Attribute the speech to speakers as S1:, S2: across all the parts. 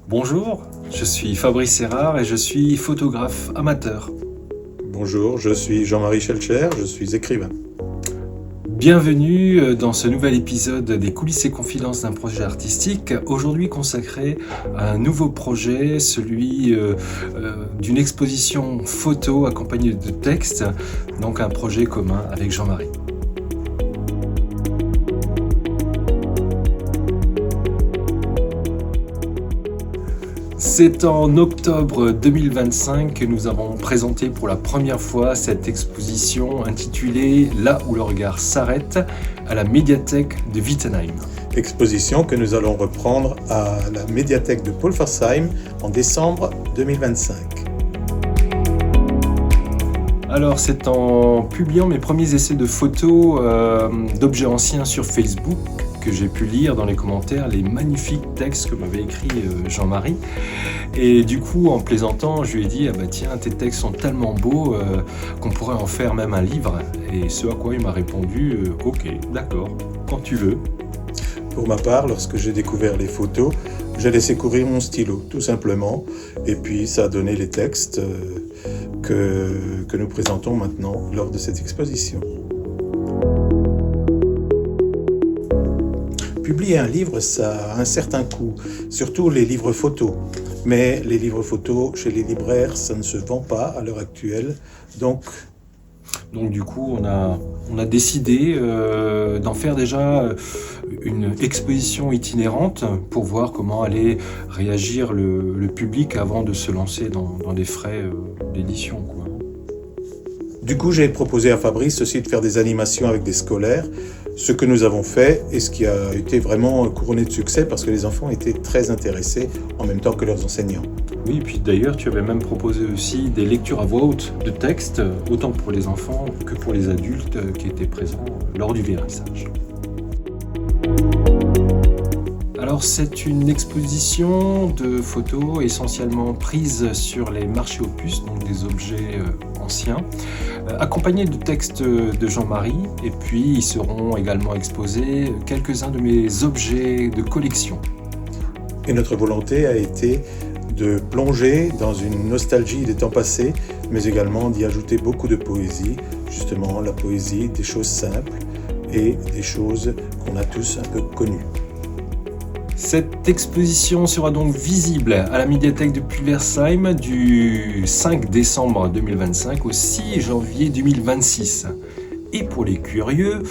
S1: Bonjour, je suis Fabrice Errard et je suis photographe amateur.
S2: Bonjour, je suis Jean-Marie Schelcher, je suis écrivain.
S1: Bienvenue dans ce nouvel épisode des coulisses et confidences d'un projet artistique, aujourd'hui consacré à un nouveau projet, celui d'une exposition photo accompagnée de textes, donc un projet commun avec Jean-Marie. C'est en octobre 2025 que nous avons présenté pour la première fois cette exposition intitulée « Là où le regard s'arrête » à la médiathèque de Wittenheim.
S2: Exposition que nous allons reprendre à la médiathèque de Pulversheim en décembre 2025.
S1: Alors c'est en publiant mes premiers essais de photos d'objets anciens sur Facebook que j'ai pu lire dans les commentaires les magnifiques textes que m'avait écrit Jean-Marie. Et du coup, en plaisantant, je lui ai dit « Ah bah tiens, tes textes sont tellement beaux qu'on pourrait en faire même un livre ». Et ce à quoi il m'a répondu « Ok, d'accord, quand tu veux ».
S2: Pour ma part, lorsque j'ai découvert les photos, j'ai laissé courir mon stylo, tout simplement. Et puis ça a donné les textes que nous présentons maintenant lors de cette exposition. Publier un livre, ça a un certain coût, surtout les livres photos. Mais les livres photos, chez les libraires, ça ne se vend pas à l'heure actuelle. Donc
S1: du coup, on a décidé d'en faire déjà une exposition itinérante pour voir comment allait réagir le public avant de se lancer dans des frais d'édition, quoi.
S2: Du coup, j'ai proposé à Fabrice aussi de faire des animations avec des scolaires, ce que nous avons fait et ce qui a été vraiment couronné de succès parce que les enfants étaient très intéressés en même temps que leurs enseignants.
S1: Oui, et puis d'ailleurs, tu avais même proposé aussi des lectures à voix haute de textes, autant pour les enfants que pour les adultes qui étaient présents lors du vernissage. Alors c'est une exposition de photos essentiellement prises sur les marchés aux puces, donc des objets anciens, accompagnés de textes de Jean-Marie, et puis ils seront également exposés quelques-uns de mes objets de collection.
S2: Et notre volonté a été de plonger dans une nostalgie des temps passés, mais également d'y ajouter beaucoup de poésie, justement la poésie des choses simples et des choses qu'on a tous un peu connues.
S1: Cette exposition sera donc visible à la médiathèque de Pulversheim du 5 décembre 2025 au 6 janvier 2026. Et pour les curieux,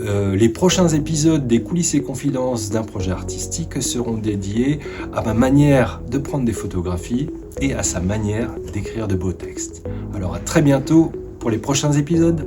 S1: les prochains épisodes des coulisses et confidences d'un projet artistique seront dédiés à ma manière de prendre des photographies et à sa manière d'écrire de beaux textes. Alors à très bientôt pour les prochains épisodes.